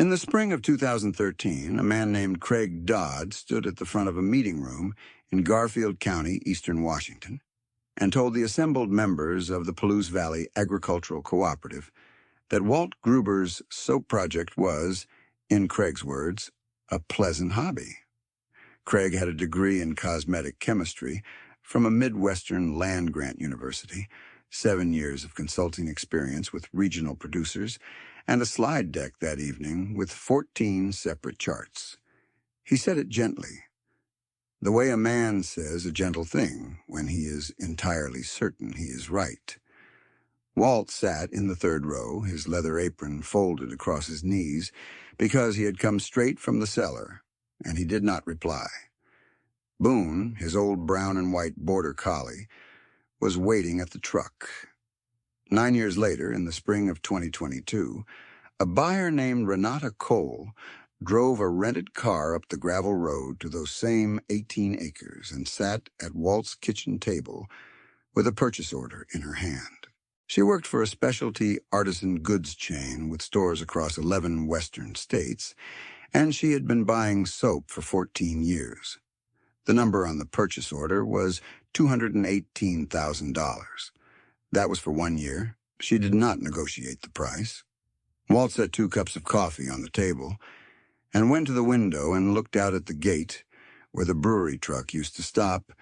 In the spring of 2013, a man named Craig Dodd stood at the front of a meeting room in Garfield County, eastern Washington, and told the assembled members of the Palouse Valley Agricultural Cooperative that Walt Gruber's soap project was, in Craig's words, a pleasant hobby. Craig had a degree in cosmetic chemistry from a Midwestern land-grant university, 7 years of consulting experience with regional producers, and a slide deck that evening with 14 separate charts. He said it gently, the way a man says a gentle thing when he is entirely certain he is right. Walt sat in the third row, his leather apron folded across his knees, because he had come straight from the cellar, and he did not reply. Boone, his old brown and white border collie, was waiting at the truck. 9 years later, in the spring of 2022, a buyer named Renata Cole drove a rented car up the gravel road to those same 18 acres and sat at Walt's kitchen table with a purchase order in her hand. She worked for a specialty artisan goods chain with stores across 11 western states, and she had been buying soap for 14 years. The number on the purchase order was $218,000. That was for 1 year. She did not negotiate the price. Walt set 2 cups of coffee on the table and went to the window and looked out at the gate where the brewery truck used to stop,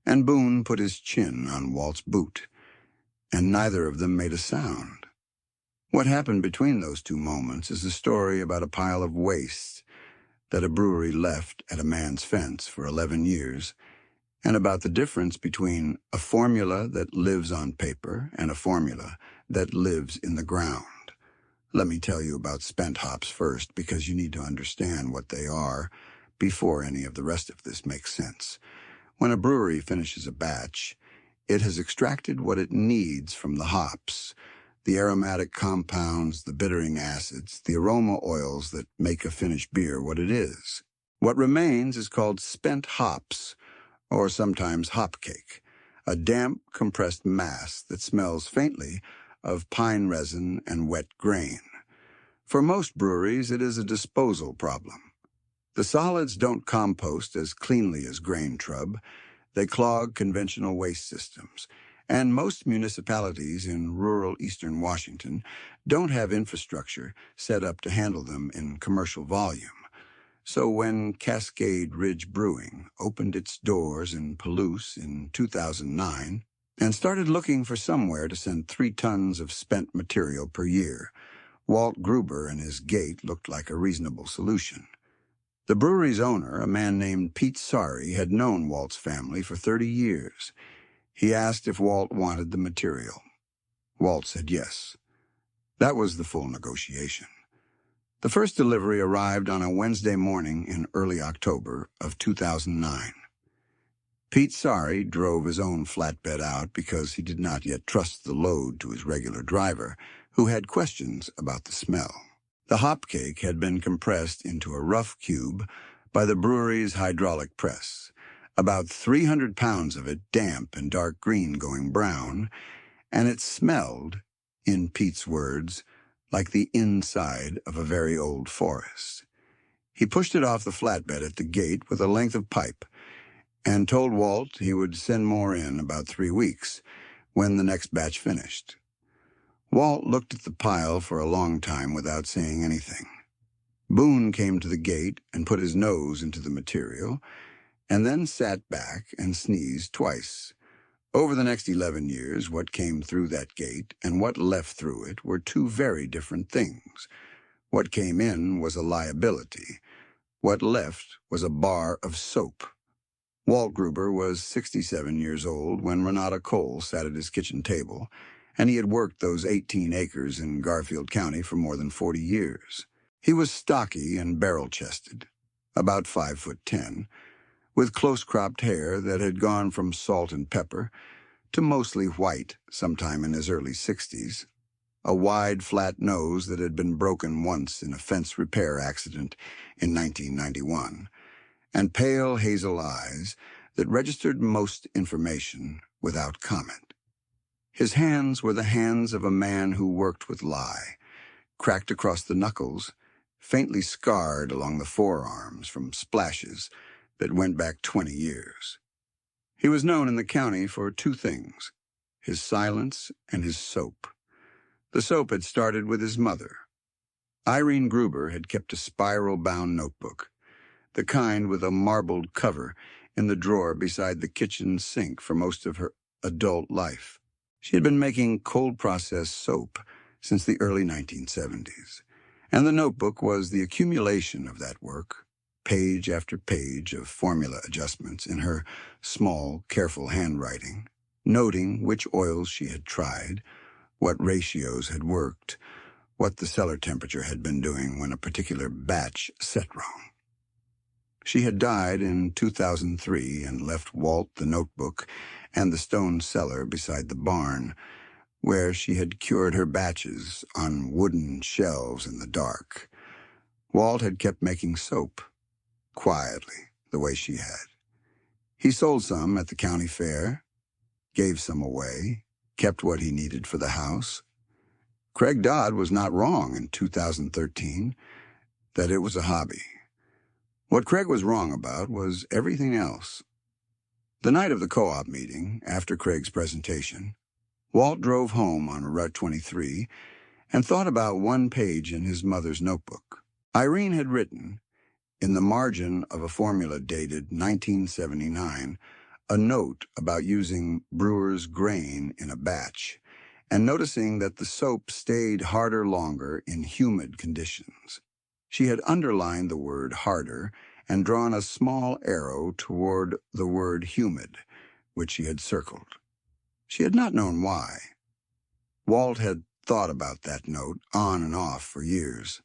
and Boone put his chin on Walt's boot, and neither of them made a sound. What happened between those 2 moments is a story about a pile of waste that a brewery left at a man's fence for 11 years, and about the difference between a formula that lives on paper and a formula that lives in the ground. Let me tell you about spent hops first, because you need to understand what they are before any of the rest of this makes sense. When a brewery finishes a batch, it has extracted what it needs from the hops, the aromatic compounds, the bittering acids, the aroma oils that make a finished beer what it is. What remains is called spent hops, or sometimes hop cake, a damp, compressed mass that smells faintly of pine resin and wet grain. For most breweries, it is a disposal problem. The solids don't compost as cleanly as grain trub. They clog conventional waste systems, and most municipalities in rural eastern Washington don't have infrastructure set up to handle them in commercial volume. So when Cascade Ridge Brewing opened its doors in Palouse in 2009 and started looking for somewhere to send 3 tons of spent material per year, Walt Gruber and his gate looked like a reasonable solution. The brewery's owner, a man named Pete Sari, had known Walt's family for 30 years. He asked if Walt wanted the material. Walt said yes. That was the full negotiation. The first delivery arrived on a Wednesday morning in early October of 2009. Pete Sari drove his own flatbed out because he did not yet trust the load to his regular driver, who had questions about the smell. The hop cake had been compressed into a rough cube by the brewery's hydraulic press, about 300 pounds of it damp and dark green going brown, and it smelled, in Pete's words, like the inside of a very old forest. He pushed it off the flatbed at the gate with a length of pipe and told Walt he would send more in about 3 weeks, when the next batch finished. Walt looked at the pile for a long time without saying anything. Boone came to the gate and put his nose into the material, and then sat back and sneezed twice. Over the next 11 years, what came through that gate and what left through it were 2 very different things. What came in was a liability. What left was a bar of soap. Walt Gruber was 67 years old when Renata Cole sat at his kitchen table, and he had worked those 18 acres in Garfield County for more than 40 years. He was stocky and barrel-chested, about 5'10", with close-cropped hair that had gone from salt and pepper to mostly white sometime in his early 60s, a wide, flat nose that had been broken once in a fence repair accident in 1991, and pale hazel eyes that registered most information without comment. His hands were the hands of a man who worked with lye, cracked across the knuckles, faintly scarred along the forearms from splashes that went back 20 years. He was known in the county for two things: his silence and his soap. The soap had started with his mother. Irene Gruber had kept a spiral-bound notebook, the kind with a marbled cover, in the drawer beside the kitchen sink for most of her adult life. She had been making cold-processed soap since the early 1970s, and the notebook was the accumulation of that work, page after page of formula adjustments in her small, careful handwriting, noting which oils she had tried, what ratios had worked, what the cellar temperature had been doing when a particular batch set wrong. She had died in 2003 and left Walt the notebook and the stone cellar beside the barn, where she had cured her batches on wooden shelves in the dark. Walt had kept making soap, quietly, the way she had. He sold some at the county fair, gave some away, kept what he needed for the house. Craig Dodd was not wrong in 2013 that it was a hobby. What Craig was wrong about was everything else. The night of the co-op meeting, after Craig's presentation, Walt drove home on Route 23 and thought about one page in his mother's notebook. Irene had written, in the margin of a formula dated 1979, a note about using brewer's grain in a batch and noticing that the soap stayed harder longer in humid conditions. She had underlined the word harder and drawn a small arrow toward the word humid, which she had circled. She had not known why. Walt had thought about that note on and off for years.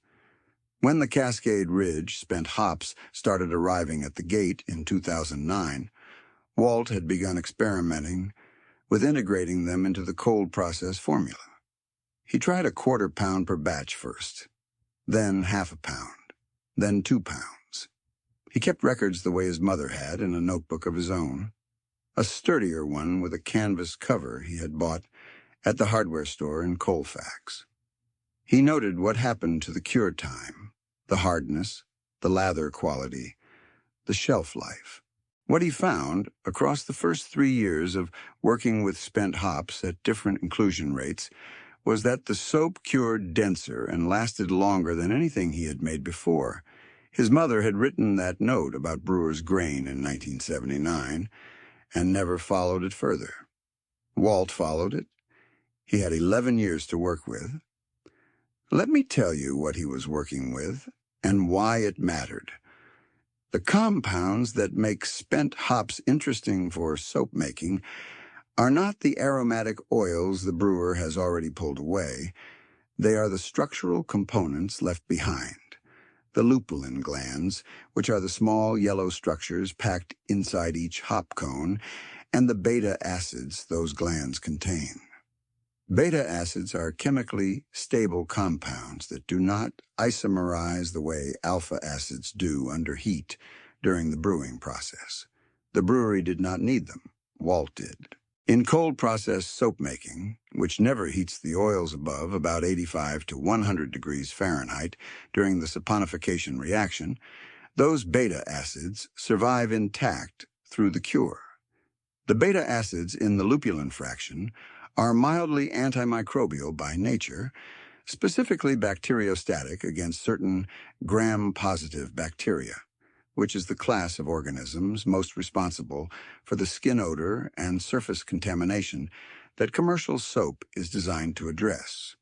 When the Cascade Ridge spent hops started arriving at the gate in 2009, Walt had begun experimenting with integrating them into the cold process formula. He tried a 1/4 pound per batch first, then 1/2 pound, then 2 pounds. He kept records the way his mother had in a notebook of his own, a sturdier one with a canvas cover he had bought at the hardware store in Colfax. He noted what happened to the cure time, the hardness, the lather quality, the shelf life. What he found, across the first 3 years of working with spent hops at different inclusion rates, was that the soap cured denser and lasted longer than anything he had made before. His mother had written that note about brewer's grain in 1979 and never followed it further. Walt followed it. He had 11 years to work with. Let me tell you what he was working with and why it mattered. The compounds that make spent hops interesting for soap making are not the aromatic oils the brewer has already pulled away. They are the structural components left behind, the lupulin glands, which are the small yellow structures packed inside each hop cone, and the beta acids those glands contain. Beta acids are chemically stable compounds that do not isomerize the way alpha acids do under heat during the brewing process. The brewery did not need them. Walt did. In cold process soap making, which never heats the oils above about 85 to 100 degrees Fahrenheit during the saponification reaction, those beta acids survive intact through the cure. The beta acids in the lupulin fraction are mildly antimicrobial by nature, specifically bacteriostatic against certain gram-positive bacteria, which is the class of organisms most responsible for the skin odor and surface contamination that commercial soap is designed to address.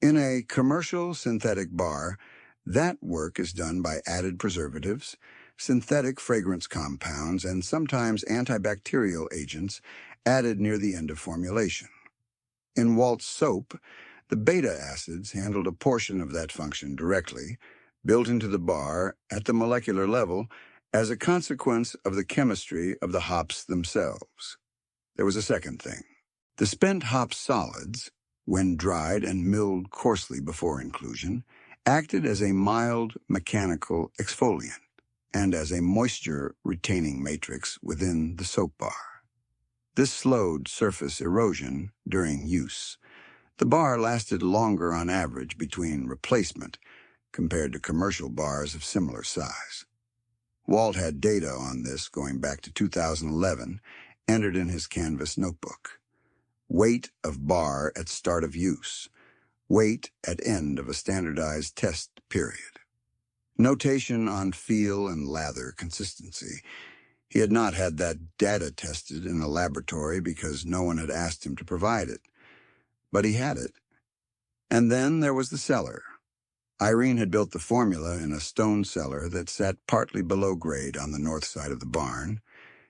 In a commercial synthetic bar, that work is done by added preservatives, synthetic fragrance compounds, and sometimes antibacterial agents added near the end of formulation. In Walt's soap, the beta acids handled a portion of that function directly, built into the bar at the molecular level as a consequence of the chemistry of the hops themselves. There was a second thing. The spent hop solids, when dried and milled coarsely before inclusion, acted as a mild mechanical exfoliant and as a moisture-retaining matrix within the soap bar. This slowed surface erosion during use. The bar lasted longer on average between replacement, compared to commercial bars of similar size. Walt had data on this going back to 2011, entered in his canvas notebook. Weight of bar at start of use. Weight at end of a standardized test period. Notation on feel and lather consistency. He had not had that data tested in a laboratory because no one had asked him to provide it. But he had it. And then there was the cellar. Irene had built the formula in a stone cellar that sat partly below grade on the north side of the barn,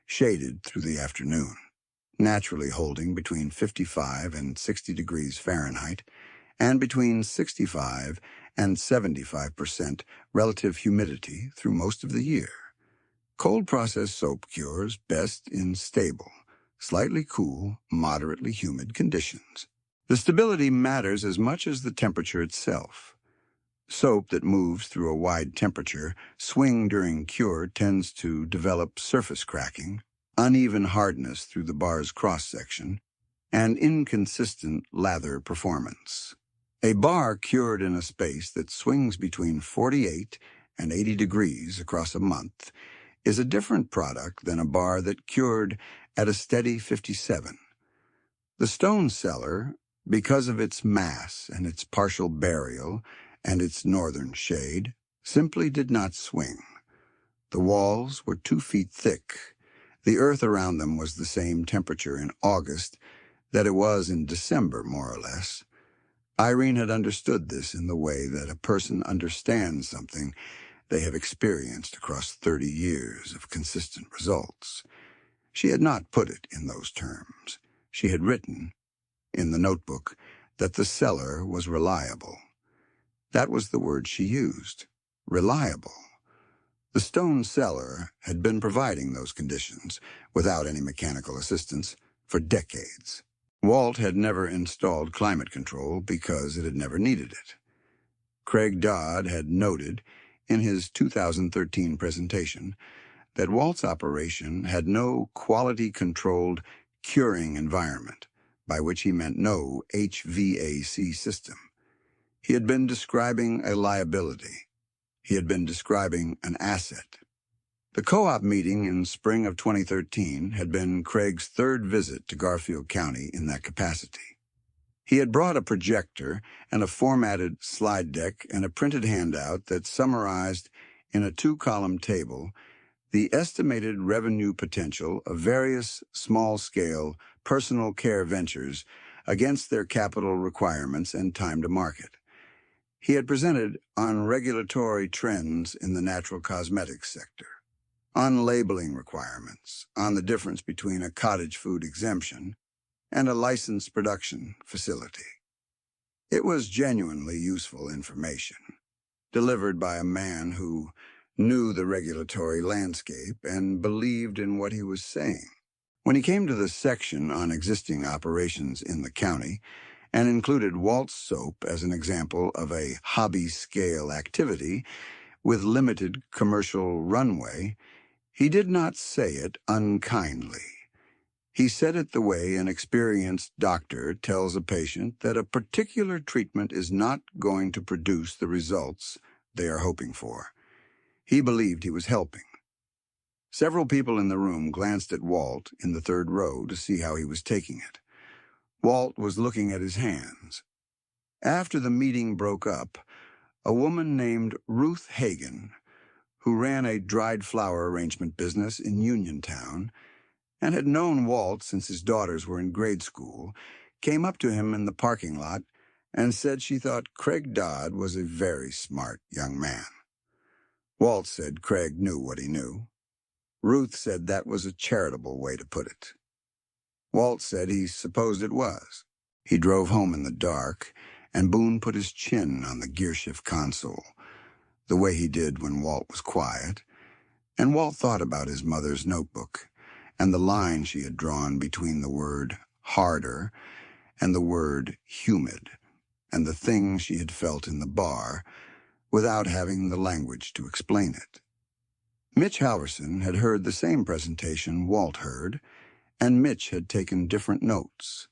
shaded through the afternoon, naturally holding between 55 and 60 degrees Fahrenheit, and between 65 and 75% relative humidity through most of the year. Cold-processed soap cures best in stable, slightly cool, moderately humid conditions. The stability matters as much as the temperature itself. Soap that moves through a wide temperature swing during cure tends to develop surface cracking, uneven hardness through the bar's cross-section, and inconsistent lather performance. A bar cured in a space that swings between 48 and 80 degrees across a month is a different product than a bar that cured at a steady 57. The stone cellar, because of its mass and its partial burial and its northern shade, simply did not swing. The walls were 2 feet thick. The earth around them was the same temperature in August that it was in December, more or less. Irene had understood this in the way that a person understands something they have experienced across 30 years of consistent results. She had not put it in those terms. She had written, in the notebook, that the cellar was reliable. That was the word she used, reliable. The stone cellar had been providing those conditions, without any mechanical assistance, for decades. Walt had never installed climate control because it had never needed it. Craig Dodd had noted, in his 2013 presentation, that Walt's operation had no quality-controlled curing environment, by which he meant no HVAC system. He had been describing a liability. He had been describing an asset. The co-op meeting in spring of 2013 had been Craig's third visit to Garfield County in that capacity. He had brought a projector and a formatted slide deck and a printed handout that summarized in a 2-column table the estimated revenue potential of various small-scale personal care ventures against their capital requirements and time to market. He had presented on regulatory trends in the natural cosmetics sector, on labeling requirements, on the difference between a cottage food exemption and a licensed production facility. It was genuinely useful information, delivered by a man who knew the regulatory landscape and believed in what he was saying. When he came to the section on existing operations in the county, and included Walt's soap as an example of a hobby-scale activity with limited commercial runway, he did not say it unkindly. He said it the way an experienced doctor tells a patient that a particular treatment is not going to produce the results they are hoping for. He believed he was helping. Several people in the room glanced at Walt in the third row to see how he was taking it. Walt was looking at his hands. After the meeting broke up, a woman named Ruth Hagen, who ran a dried flower arrangement business in Uniontown and had known Walt since his daughters were in grade school, came up to him in the parking lot and said she thought Craig Dodd was a very smart young man. Walt said Craig knew what he knew. Ruth said that was a charitable way to put it. Walt said he supposed it was. He drove home in the dark, and Boone put his chin on the gearshift console, the way he did when Walt was quiet, and Walt thought about his mother's notebook and the line she had drawn between the word harder and the word humid, and the thing she had felt in the bar without having the language to explain it. Mitch Halverson had heard the same presentation Walt heard, and Mitch had taken different notes.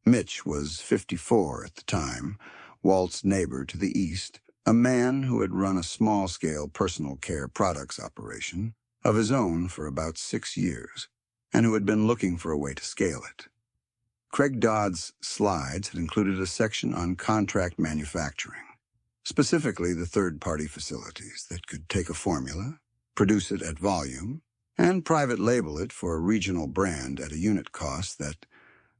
Mitch was 54 at the time, Walt's neighbor to the east, a man who had run a small-scale personal care products operation of his own for about 6 years, and who had been looking for a way to scale it. Craig Dodd's slides had included a section on contract manufacturing, specifically the third-party facilities that could take a formula, produce it at volume, and private label it for a regional brand at a unit cost that,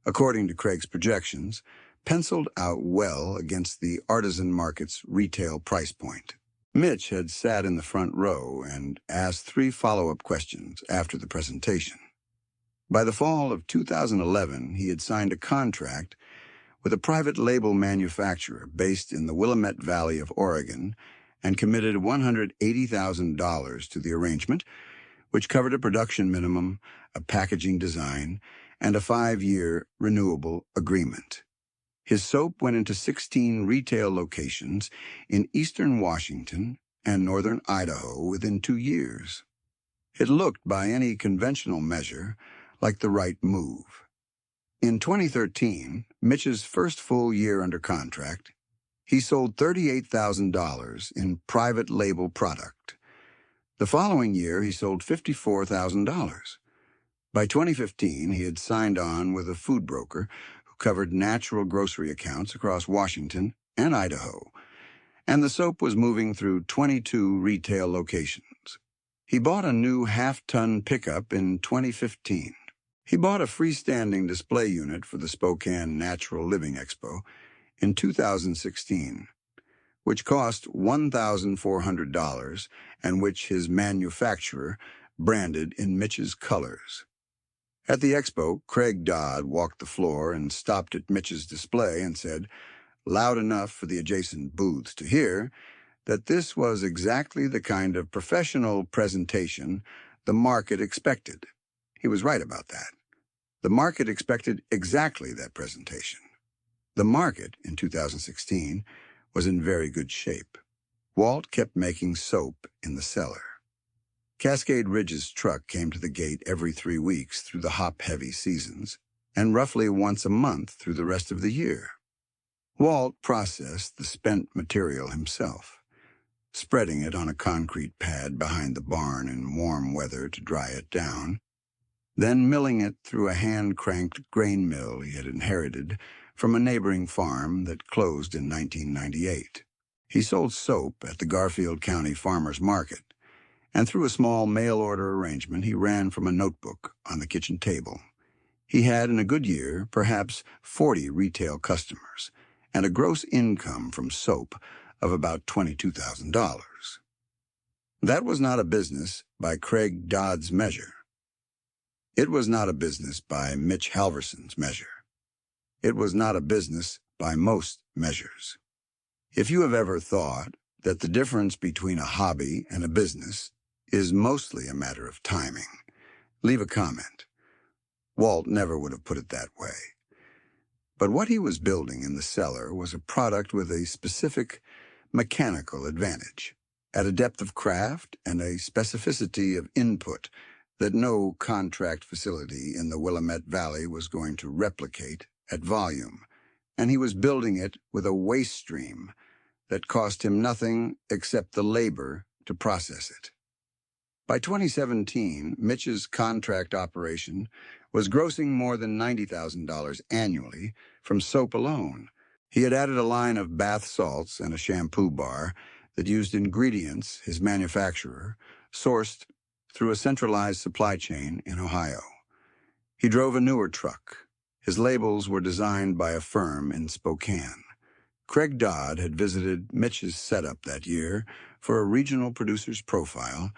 according to Craig's projections, penciled out well against the artisan market's retail price point. Mitch had sat in the front row and asked 3 follow-up questions after the presentation. By the fall of 2011, he had signed a contract with a private label manufacturer based in the Willamette Valley of Oregon and committed $180,000 to the arrangement, which covered a production minimum, a packaging design, and a 5-year renewable agreement. His soap went into 16 retail locations in eastern Washington and northern Idaho within 2 years. It looked, by any conventional measure, like the right move. In 2013, Mitch's first full year under contract, he sold $38,000 in private label product. The following year, he sold $54,000. By 2015, he had signed on with a food broker who covered natural grocery accounts across Washington and Idaho, and the soap was moving through 22 retail locations. He bought a new half-ton pickup in 2015. He bought a freestanding display unit for the Spokane Natural Living Expo in 2016, which cost $1,400 and which his manufacturer branded in Mitch's colors. At the expo, Craig Dodd walked the floor and stopped at Mitch's display and said, loud enough for the adjacent booths to hear, that this was exactly the kind of professional presentation the market expected. He was right about that. The market expected exactly that presentation. The market, in 2016, was in very good shape. Walt kept making soap in the cellar. Cascade Ridge's truck came to the gate every 3 weeks through the hop-heavy seasons, and roughly once a month through the rest of the year. Walt processed the spent material himself, spreading it on a concrete pad behind the barn in warm weather to dry it down, then milling it through a hand-cranked grain mill he had inherited from a neighboring farm that closed in 1998. He sold soap at the Garfield County Farmers Market, and through a small mail-order arrangement he ran from a notebook on the kitchen table. He had, in a good year, perhaps 40 retail customers, and a gross income from soap of about $22,000. That was not a business by Craig Dodd's measure. It was not a business by Mitch Halverson's measure. It was not a business by most measures. If you have ever thought that the difference between a hobby and a business is mostly a matter of timing, leave a comment. Walt never would have put it that way. But what he was building in the cellar was a product with a specific mechanical advantage, at a depth of craft and a specificity of input that no contract facility in the Willamette Valley was going to replicate at volume, and he was building it with a waste stream that cost him nothing except the labor to process it. By 2017, Mitch's contract operation was grossing more than $90,000 annually from soap alone. He had added a line of bath salts and a shampoo bar that used ingredients his manufacturer sourced through a centralized supply chain in Ohio. He drove a newer truck. His labels were designed by a firm in Spokane. Craig Dodd had visited Mitch's setup that year for a regional producer's profile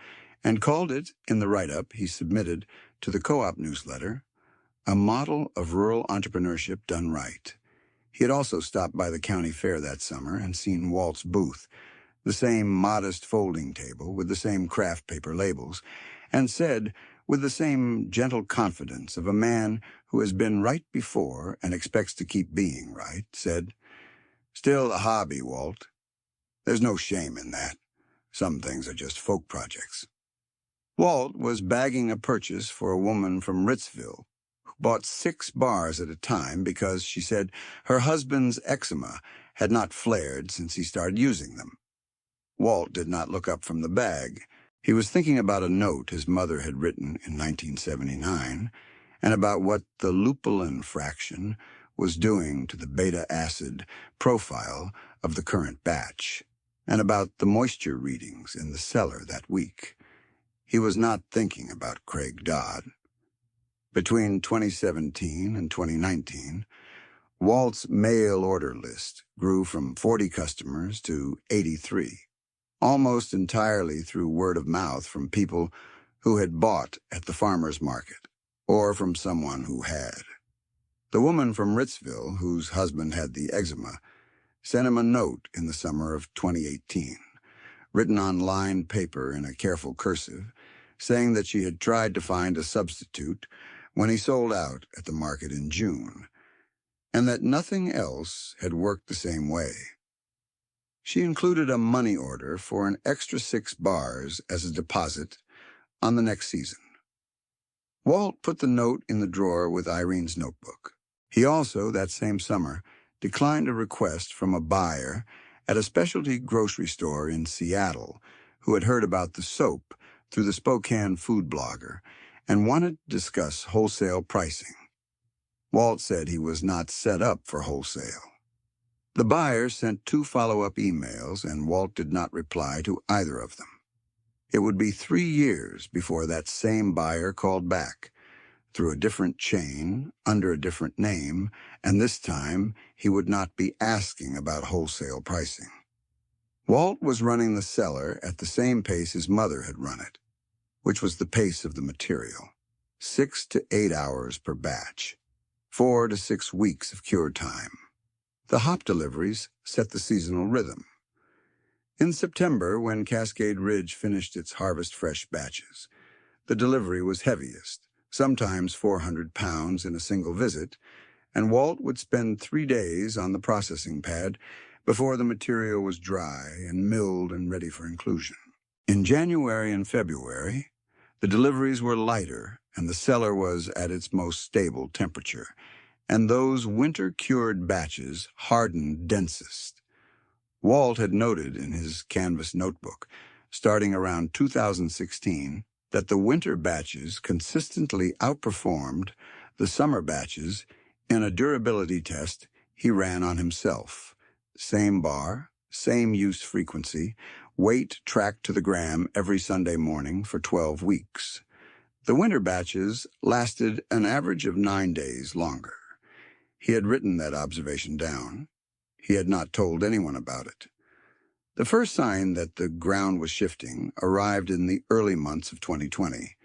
and called it, in the write-up he submitted to the co-op newsletter, a model of rural entrepreneurship done right. He had also stopped by the county fair that summer and seen Walt's booth, the same modest folding table with the same craft paper labels, and said, with the same gentle confidence of a man who has been right before and expects to keep being right, said, "Still a hobby, Walt. There's no shame in that. Some things are just folk projects." Walt was bagging a purchase for a woman from Ritzville who bought 6 bars at a time because, she said, her husband's eczema had not flared since he started using them. Walt did not look up from the bag. He was thinking about a note his mother had written in 1979 and about what the lupulin fraction was doing to the beta acid profile of the current batch, and about the moisture readings in the cellar that week. He was not thinking about Craig Dodd. Between 2017 and 2019, Walt's mail order list grew from 40 customers to 83, almost entirely through word of mouth from people who had bought at the farmer's market, or from someone who had. The woman from Ritzville, whose husband had the eczema, sent him a note in the summer of 2018, written on lined paper in a careful cursive, saying that she had tried to find a substitute when he sold out at the market in June, and that nothing else had worked the same way. She included a money order for an extra 6 bars as a deposit on the next season. Walt put the note in the drawer with Irene's notebook. He also, that same summer, declined a request from a buyer at a specialty grocery store in Seattle who had heard about the soap through the Spokane food blogger and wanted to discuss wholesale pricing. Walt said he was not set up for wholesale. The buyer sent 2 follow-up emails, and Walt did not reply to either of them. It would be 3 years before that same buyer called back, through a different chain, under a different name, and this time he would not be asking about wholesale pricing. Walt was running the cellar at the same pace his mother had run it, which was the pace of the material, 6 to 8 hours per batch, 4 to 6 weeks of cure time. The hop deliveries set the seasonal rhythm. In September, when Cascade Ridge finished its Harvest Fresh batches, the delivery was heaviest, sometimes 400 pounds in a single visit, and Walt would spend 3 days on the processing pad before the material was dry and milled and ready for inclusion. In January and February, the deliveries were lighter and the cellar was at its most stable temperature, and those winter-cured batches hardened densest. Walt had noted in his canvas notebook, starting around 2016, that the winter batches consistently outperformed the summer batches in a durability test he ran on himself. Same bar, same use frequency, weight tracked to the gram every Sunday morning for 12 weeks. The winter batches lasted an average of 9 days longer. He had written that observation down. He had not told anyone about it. The first sign that the ground was shifting arrived in the early months of 2020.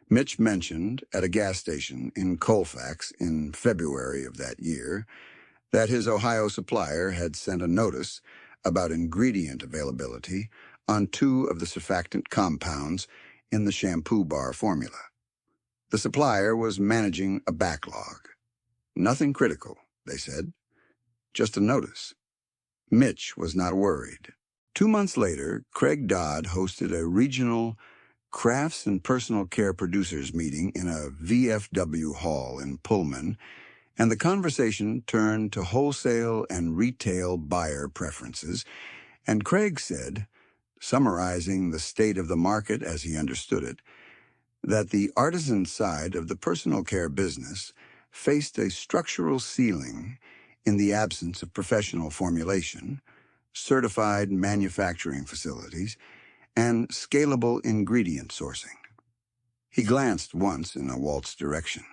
Mitch mentioned at a gas station in Colfax in February of that year that his Ohio supplier had sent a notice about ingredient availability on 2 of the surfactant compounds in the shampoo bar formula. The supplier was managing a backlog. Nothing critical, they said. Just a notice. Mitch was not worried. 2 months later, Craig Dodd hosted a regional crafts and personal care producers meeting in a VFW hall in Pullman, and the conversation turned to wholesale and retail buyer preferences, and Craig said, summarizing the state of the market as he understood it, that the artisan side of the personal care business faced a structural ceiling in the absence of professional formulation, certified manufacturing facilities, and scalable ingredient sourcing. He glanced once in Walt's direction.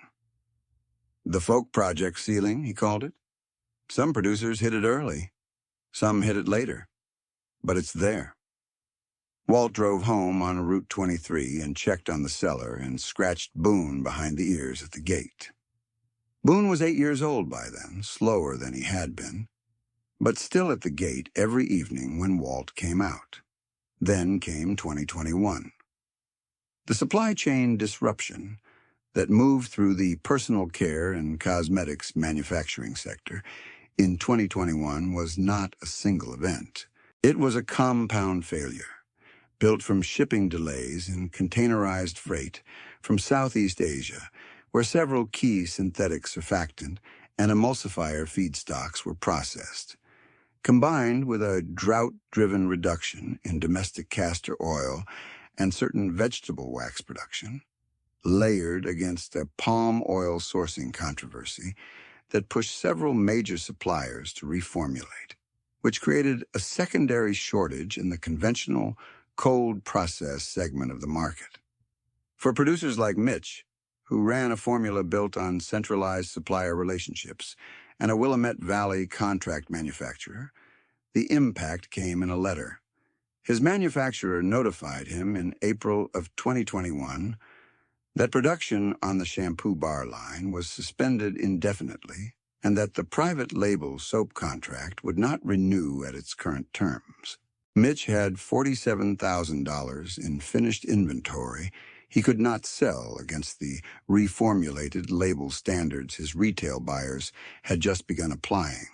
The Folk Project ceiling, he called it. Some producers hit it early. Some hit it later. But it's there. Walt drove home on Route 23 and checked on the cellar and scratched Boone behind the ears at the gate. Boone was 8 years old by then, slower than he had been, but still at the gate every evening when Walt came out. Then came 2021. The supply chain disruption that moved through the personal care and cosmetics manufacturing sector in 2021 was not a single event. It was a compound failure, built from shipping delays and containerized freight from Southeast Asia, where several key synthetic surfactant and emulsifier feedstocks were processed. Combined with a drought-driven reduction in domestic castor oil and certain vegetable wax production, layered against a palm oil sourcing controversy that pushed several major suppliers to reformulate, which created a secondary shortage in the conventional cold process segment of the market. For producers like Mitch, who ran a formula built on centralized supplier relationships and a Willamette Valley contract manufacturer, the impact came in a letter. His manufacturer notified him in April of 2021 that production on the shampoo bar line was suspended indefinitely and that the private label soap contract would not renew at its current terms. Mitch had $47,000 in finished inventory he could not sell against the reformulated label standards his retail buyers had just begun applying,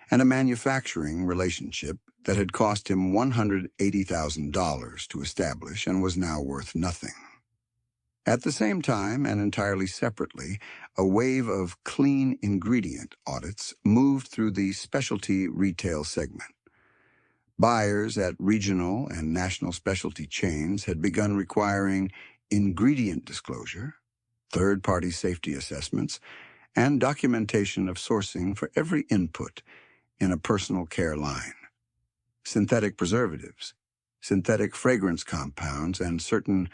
and a manufacturing relationship that had cost him $180,000 to establish and was now worth nothing. At the same time, and entirely separately, a wave of clean ingredient audits moved through the specialty retail segment. Buyers at regional and national specialty chains had begun requiring ingredient disclosure, third-party safety assessments, and documentation of sourcing for every input in a personal care line. Synthetic preservatives, synthetic fragrance compounds, and certain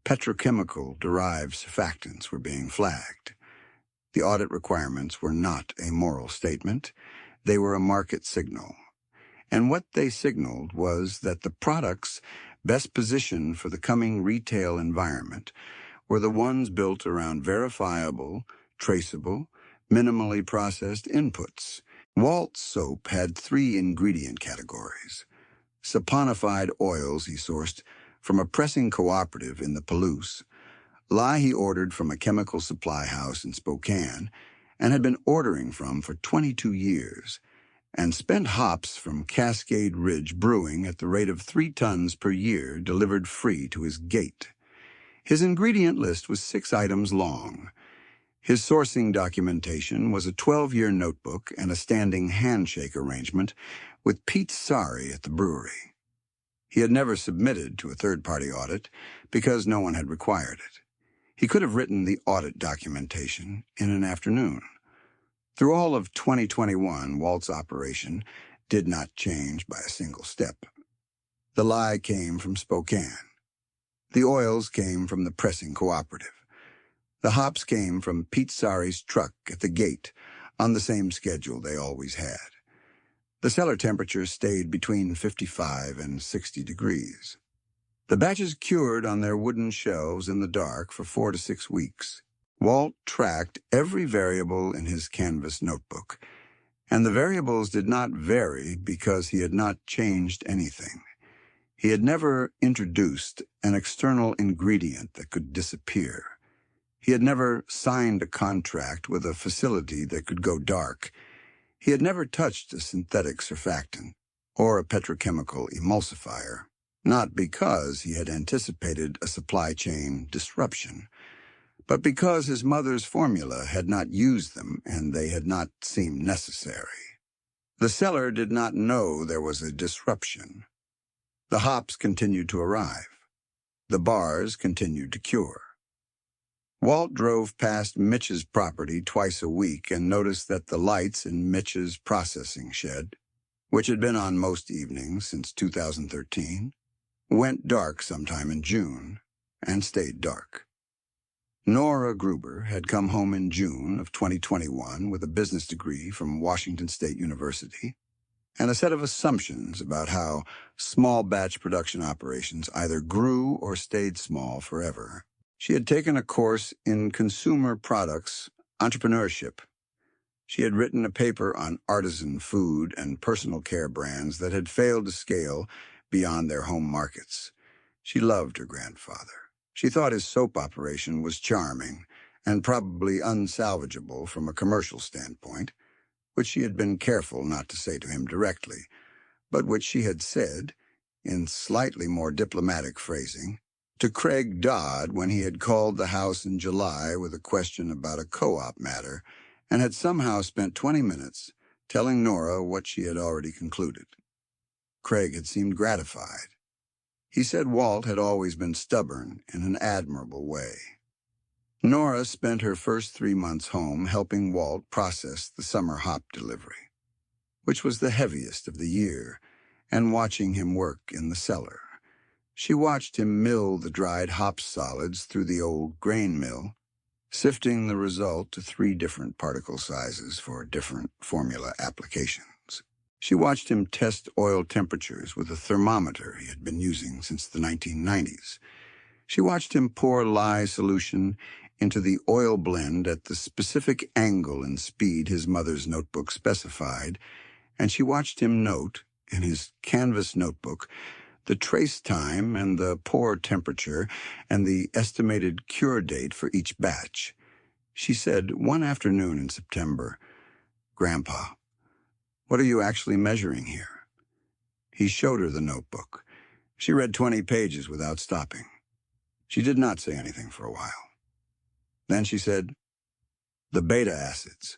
petrochemical-derived surfactants were being flagged. The audit requirements were not a moral statement. They were a market signal. And what they signaled was that the products best positioned for the coming retail environment were the ones built around verifiable, traceable, minimally processed inputs. Walt's soap had 3 ingredient categories: saponified oils he sourced from a pressing cooperative in the Palouse, lye he ordered from a chemical supply house in Spokane and had been ordering from for 22 years, and spent hops from Cascade Ridge Brewing at the rate of 3 tons per year delivered free to his gate. His ingredient list was 6 items long. His sourcing documentation was a 12-year notebook and a standing handshake arrangement with Pete Sari at the brewery. He had never submitted to a third-party audit because no one had required it. He could have written the audit documentation in an afternoon. Through all of 2021, Walt's operation did not change by a single step. The lye came from Spokane. The oils came from the pressing cooperative. The hops came from Pete Sari's truck at the gate on the same schedule they always had. The cellar temperature stayed between 55 and 60 degrees. The batches cured on their wooden shelves in the dark for 4 to 6 weeks. Walt tracked every variable in his canvas notebook, and the variables did not vary because he had not changed anything. He had never introduced an external ingredient that could disappear. He had never signed a contract with a facility that could go dark. He had never touched a synthetic surfactant or a petrochemical emulsifier, not because he had anticipated a supply chain disruption, but because his mother's formula had not used them and they had not seemed necessary. The cellar did not know there was a disruption. The hops continued to arrive. The bars continued to cure. Walt drove past Mitch's property twice a week and noticed that the lights in Mitch's processing shed, which had been on most evenings since 2013, went dark sometime in June and stayed dark. Nora Gruber had come home in June of 2021 with a business degree from Washington State University and a set of assumptions about how small batch production operations either grew or stayed small forever. She had taken a course in consumer products entrepreneurship. She had written a paper on artisan food and personal care brands that had failed to scale beyond their home markets. She loved her grandfather. She thought his soap operation was charming and probably unsalvageable from a commercial standpoint, which she had been careful not to say to him directly, but which she had said, in slightly more diplomatic phrasing, to Craig Dodd when he had called the house in July with a question about a co-op matter and had somehow spent 20 minutes telling Nora what she had already concluded. Craig had seemed gratified. He said Walt had always been stubborn in an admirable way. Nora spent her first 3 months home helping Walt process the summer hop delivery, which was the heaviest of the year, and watching him work in the cellar. She watched him mill the dried hop solids through the old grain mill, sifting the result to 3 different particle sizes for different formula applications. She watched him test oil temperatures with a thermometer he had been using since the 1990s. She watched him pour lye solution into the oil blend at the specific angle and speed his mother's notebook specified, and she watched him note, in his canvas notebook, the trace time and the pour temperature and the estimated cure date for each batch. She said one afternoon in September, "Grandpa, what are you actually measuring here?" He showed her the notebook. She read 20 pages without stopping. She did not say anything for a while. Then she said, "The beta acids.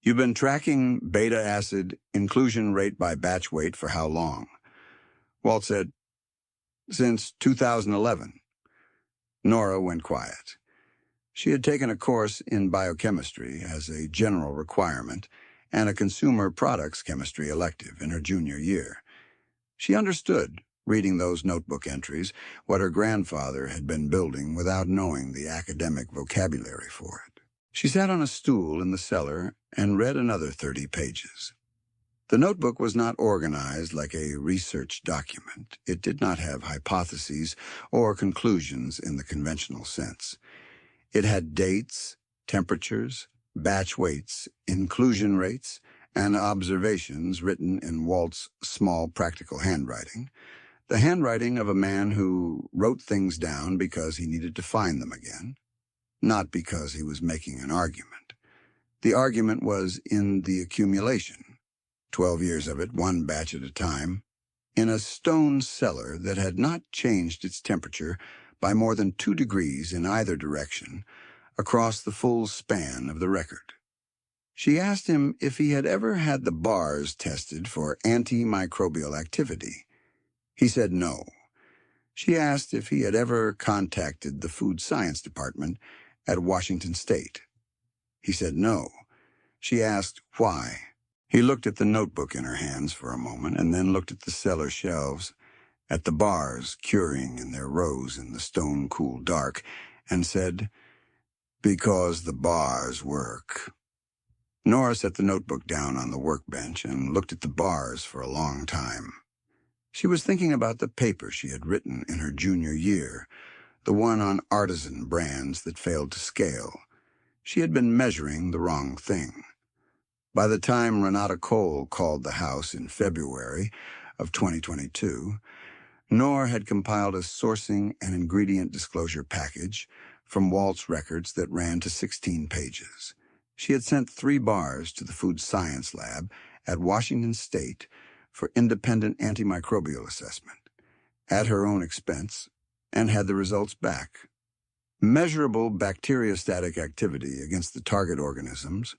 You've been tracking beta acid inclusion rate by batch weight for how long?" Walt said, "Since 2011. Nora went quiet. She had taken a course in biochemistry as a general requirement and a consumer products chemistry elective in her junior year. She understood, reading those notebook entries, what her grandfather had been building without knowing the academic vocabulary for it. She sat on a stool in the cellar and read another 30 pages. The notebook was not organized like a research document. It did not have hypotheses or conclusions in the conventional sense. It had dates, temperatures, batch weights, inclusion rates, and observations written in Walt's small practical handwriting, the handwriting of a man who wrote things down because he needed to find them again, not because he was making an argument. The argument was in the accumulation, 12 years of it, 1 batch at a time, in a stone cellar that had not changed its temperature by more than 2 degrees in either direction across the full span of the record. She asked him if he had ever had the bars tested for antimicrobial activity. He said no. She asked if he had ever contacted the food science department at Washington State. He said no. She asked why. He looked at the notebook in her hands for a moment and then looked at the cellar shelves, at the bars curing in their rows in the stone-cool dark, and said, "Because the bars work." Nora set the notebook down on the workbench and looked at the bars for a long time. She was thinking about the paper she had written in her junior year, the one on artisan brands that failed to scale. She had been measuring the wrong thing. By the time Renata Cole called the house in February of 2022, Nor had compiled a sourcing and ingredient disclosure package from Walt's records that ran to 16 pages. She had sent 3 bars to the food science lab at Washington State for independent antimicrobial assessment, at her own expense, and had the results back. Measurable bacteriostatic activity against the target organisms,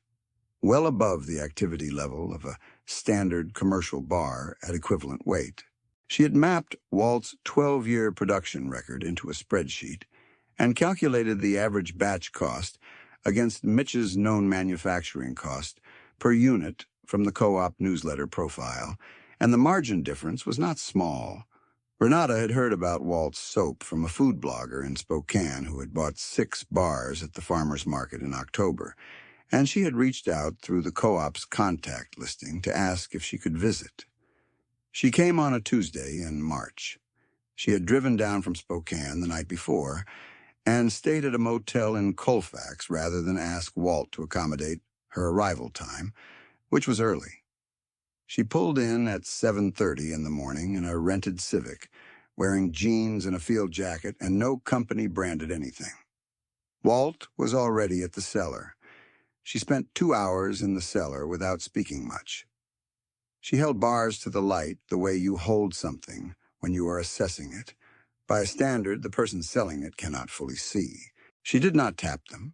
well above the activity level of a standard commercial bar at equivalent weight. She had mapped Walt's 12-year production record into a spreadsheet and calculated the average batch cost against Mitch's known manufacturing cost per unit from the co-op newsletter profile, and the margin difference was not small. Renata had heard about Walt's soap from a food blogger in Spokane who had bought 6 bars at the farmer's market in October, and she had reached out through the co-op's contact listing to ask if she could visit. She came on a Tuesday in March. She had driven down from Spokane the night before and stayed at a motel in Colfax rather than ask Walt to accommodate her arrival time, which was early. She pulled in at 7:30 in the morning in a rented Civic, wearing jeans and a field jacket and no company-branded anything. Walt was already at the cellar. She spent 2 hours in the cellar without speaking much. She held bars to the light the way you hold something when you are assessing it. By a standard the person selling it cannot fully see. She did not tap them,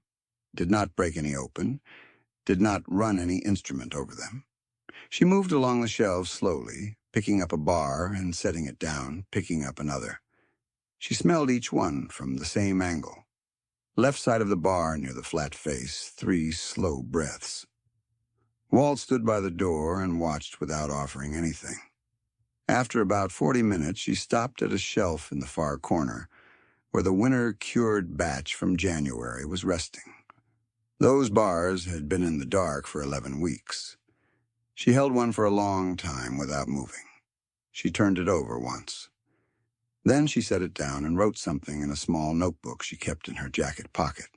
did not break any open, did not run any instrument over them. She moved along the shelves slowly, picking up a bar and setting it down, picking up another. She smelled each one from the same angle. Left side of the bar near the flat face, 3 slow breaths. Walt stood by the door and watched without offering anything. After about 40 minutes, she stopped at a shelf in the far corner, where the winter-cured batch from January was resting. Those bars had been in the dark for 11 weeks. She held one for a long time without moving. She turned it over once. Then she set it down and wrote something in a small notebook she kept in her jacket pocket.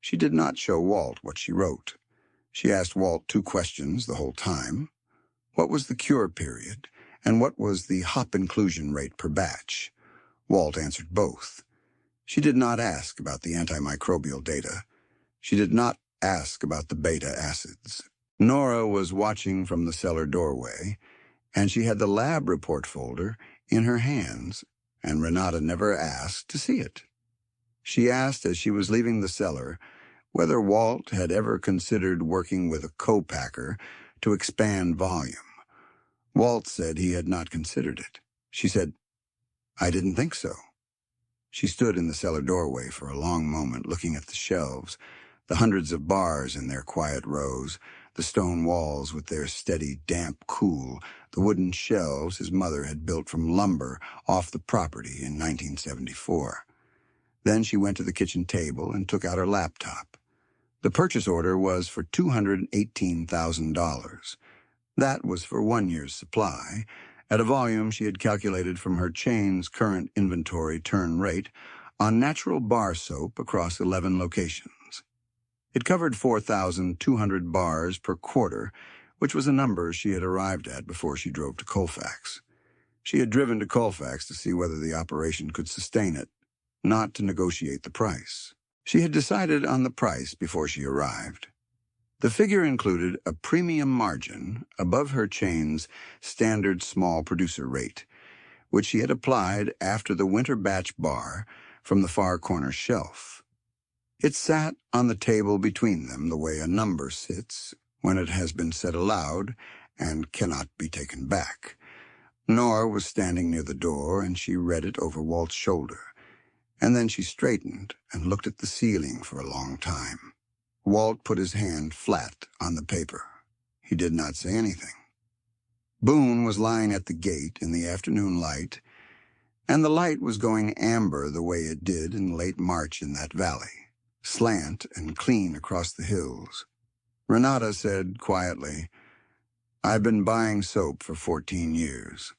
She did not show Walt what she wrote. She asked Walt 2 questions the whole time. What was the cure period, and what was the hop inclusion rate per batch? Walt answered both. She did not ask about the antimicrobial data. She did not ask about the beta acids. Nora was watching from the cellar doorway, and she had the lab report folder in her hands, and Renata never asked to see it. She asked as she was leaving the cellar whether Walt had ever considered working with a co-packer to expand volume. Walt said he had not considered it. She said, "I didn't think so." She stood in the cellar doorway for a long moment, looking at the shelves, the hundreds of bars in their quiet rows, the stone walls with their steady, damp cool, the wooden shelves his mother had built from lumber off the property in 1974. Then she went to the kitchen table and took out her laptop. The purchase order was for $218,000. That was for 1 year's supply, at a volume she had calculated from her chain's current inventory turn rate on natural bar soap across 11 locations. It covered 4,200 bars per quarter, which was a number she had arrived at before she drove to Colfax. She had driven to Colfax to see whether the operation could sustain it, not to negotiate the price. She had decided on the price before she arrived. The figure included a premium margin above her chain's standard small producer rate, which she had applied after the winter batch bar from the far corner shelf. It sat on the table between them the way a number sits when it has been said aloud and cannot be taken back. Nora was standing near the door, and she read it over Walt's shoulder. And then she straightened and looked at the ceiling for a long time. Walt put his hand flat on the paper. He did not say anything. Boone was lying at the gate in the afternoon light, and the light was going amber the way it did in late March in that valley, slant and clean across the hills. Renata said quietly, "I've been buying soap for 14 years.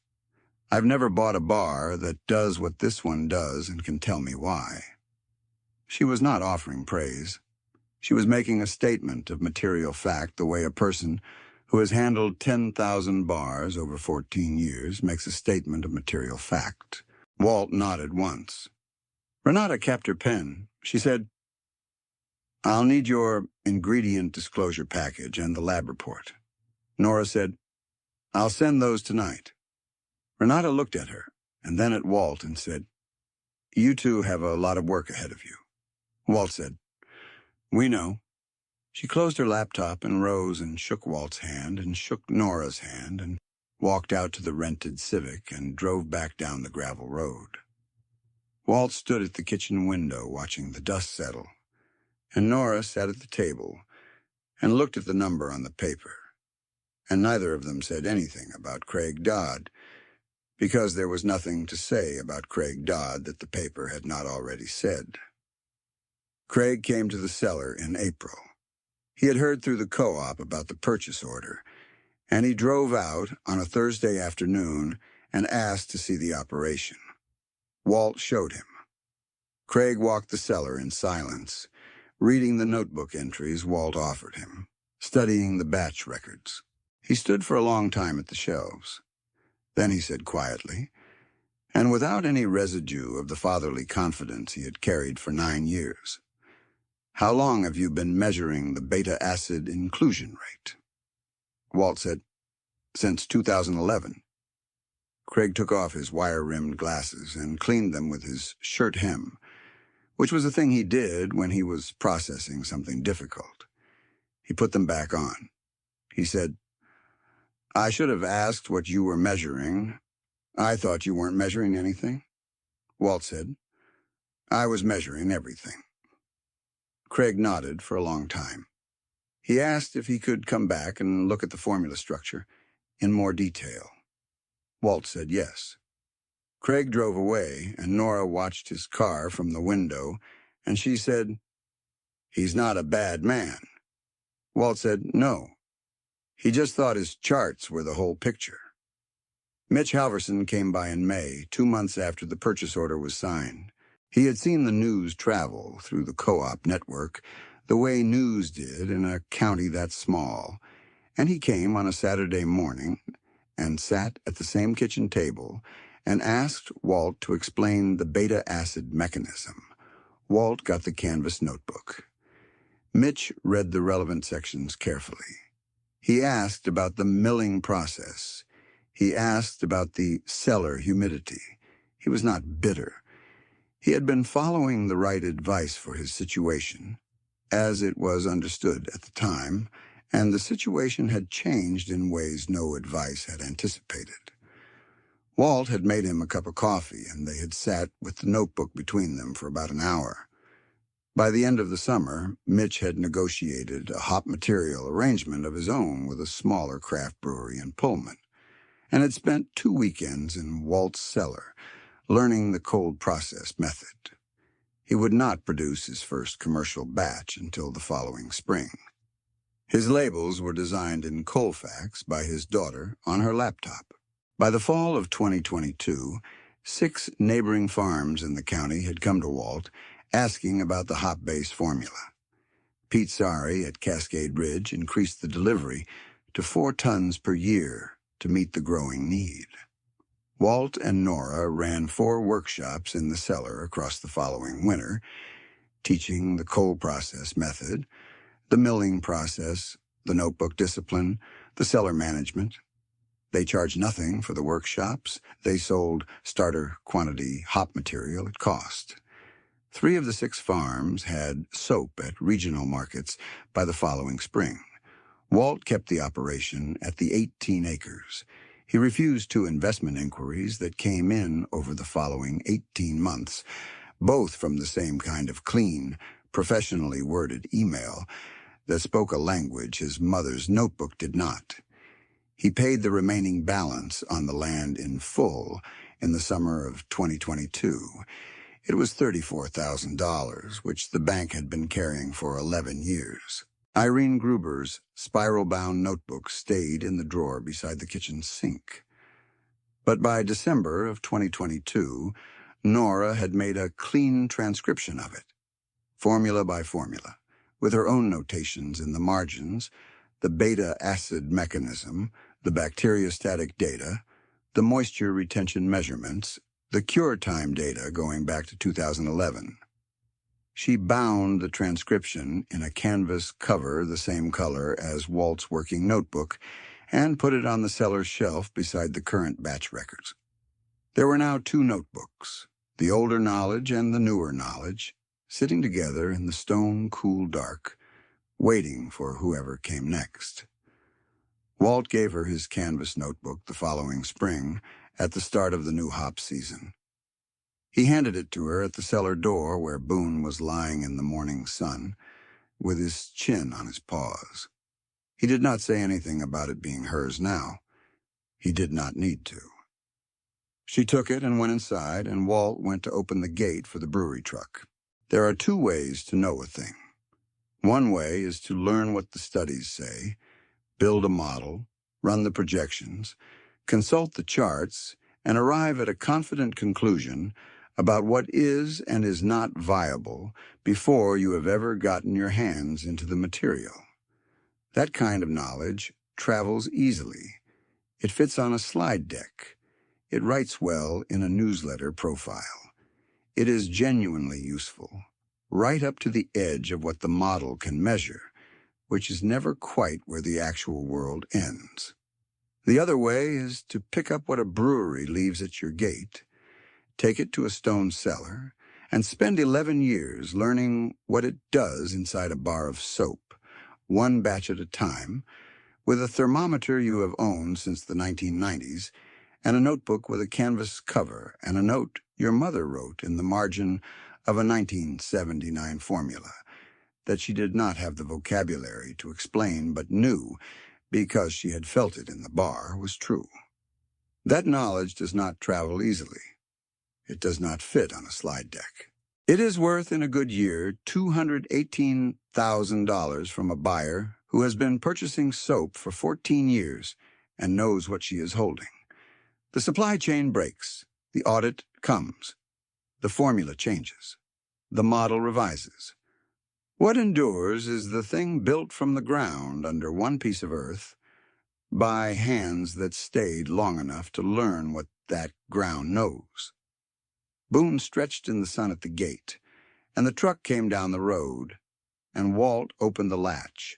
I've never bought a bar that does what this one does and can tell me why." She was not offering praise. She was making a statement of material fact the way a person who has handled 10,000 bars over 14 years makes a statement of material fact. Walt nodded once. Renata kept her pen. She said, "I'll need your ingredient disclosure package and the lab report." Nora said, "I'll send those tonight." Renata looked at her and then at Walt and said, "You two have a lot of work ahead of you." Walt said, "We know." She closed her laptop and rose and shook Walt's hand and shook Nora's hand and walked out to the rented Civic and drove back down the gravel road. Walt stood at the kitchen window watching the dust settle, and Nora sat at the table and looked at the number on the paper. And neither of them said anything about Craig Dodd, because there was nothing to say about Craig Dodd that the paper had not already said. Craig came to the cellar in April. He had heard through the co-op about the purchase order, and he drove out on a Thursday afternoon and asked to see the operation. Walt showed him. Craig walked the cellar in silence, reading the notebook entries Walt offered him, studying the batch records. He stood for a long time at the shelves. Then he said quietly, and without any residue of the fatherly confidence he had carried for 9 years, "How long have you been measuring the beta acid inclusion rate?" Walt said, "Since 2011. Craig took off his wire-rimmed glasses and cleaned them with his shirt hem, which was a thing he did when he was processing something difficult. He put them back on. He said, I should have asked what you were measuring. I thought you weren't measuring anything. Walt said, I was measuring everything. Craig nodded for a long time. He asked if he could come back and look at the formula structure in more detail. Walt said yes. Craig drove away, and Nora watched his car from the window, and she said, He's not a bad man. Walt said, No. He just thought his charts were the whole picture. Mitch Halverson came by in May, 2 months after the purchase order was signed. He had seen the news travel through the co-op network the way news did in a county that small, and he came on a Saturday morning and sat at the same kitchen table and asked Walt to explain the beta acid mechanism. Walt got the canvas notebook. Mitch read the relevant sections carefully. He asked about the milling process. He asked about the cellar humidity. He was not bitter. He had been following the right advice for his situation, as it was understood at the time, and the situation had changed in ways no advice had anticipated. Walt had made him a cup of coffee, and they had sat with the notebook between them for about an hour. By the end of the summer, Mitch had negotiated a hop material arrangement of his own with a smaller craft brewery in Pullman, and had spent 2 weekends in Walt's cellar, learning the cold process method. He would not produce his first commercial batch until the following spring. His labels were designed in Colfax by his daughter on her laptop. By the fall of 2022, 6 neighboring farms in the county had come to Walt asking about the hop-based formula. Pete Sari at Cascade Ridge increased the delivery to 4 tons per year to meet the growing need. Walt and Nora ran 4 workshops in the cellar across the following winter, teaching the cold process method, the milling process, the notebook discipline, the cellar management. They charged nothing for the workshops. They sold starter quantity hop material at cost. 3 of the 6 farms had soap at regional markets by the following spring. Walt kept the operation at the 18 acres. He refused 2 investment inquiries that came in over the following 18 months, both from the same kind of clean, professionally worded email that spoke a language his mother's notebook did not. He paid the remaining balance on the land in full in the summer of 2022. It was $34,000, which the bank had been carrying for 11 years. Irene Gruber's spiral-bound notebook stayed in the drawer beside the kitchen sink. But by December of 2022, Nora had made a clean transcription of it, formula by formula, with her own notations in the margins, the beta acid mechanism, the bacteriostatic data, the moisture retention measurements, the cure time data going back to 2011. She bound the transcription in a canvas cover the same color as Walt's working notebook and put it on the cellar shelf beside the current batch records. There were now 2 notebooks, the older knowledge and the newer knowledge, sitting together in the stone cool dark, waiting for whoever came next. Walt gave her his canvas notebook the following spring at the start of the new hop season. He handed it to her at the cellar door where Boone was lying in the morning sun, with his chin on his paws. He did not say anything about it being hers now. He did not need to. She took it and went inside, and Walt went to open the gate for the brewery truck. There are 2 ways to know a thing. One way is to learn what the studies say, build a model, run the projections, consult the charts, and arrive at a confident conclusion about what is and is not viable before you have ever gotten your hands into the material. That kind of knowledge travels easily. It fits on a slide deck. It writes well in a newsletter profile. It is genuinely useful, right up to the edge of what the model can measure, which is never quite where the actual world ends. The other way is to pick up what a brewery leaves at your gate, take it to a stone cellar, and spend 11 years learning what it does inside a bar of soap, 1 batch at a time, with a thermometer you have owned since the 1990s, and a notebook with a canvas cover and a note your mother wrote in the margin of a 1979 formula that she did not have the vocabulary to explain but knew, because she had felt it in the bar, was true. That knowledge does not travel easily. It does not fit on a slide deck. It is worth, in a good year, $218,000 from a buyer who has been purchasing soap for 14 years and knows what she is holding. The supply chain breaks. The audit comes. The formula changes. The model revises. What endures is the thing built from the ground under one piece of earth by hands that stayed long enough to learn what that ground knows. Boone stretched in the sun at the gate, and the truck came down the road, and Walt opened the latch.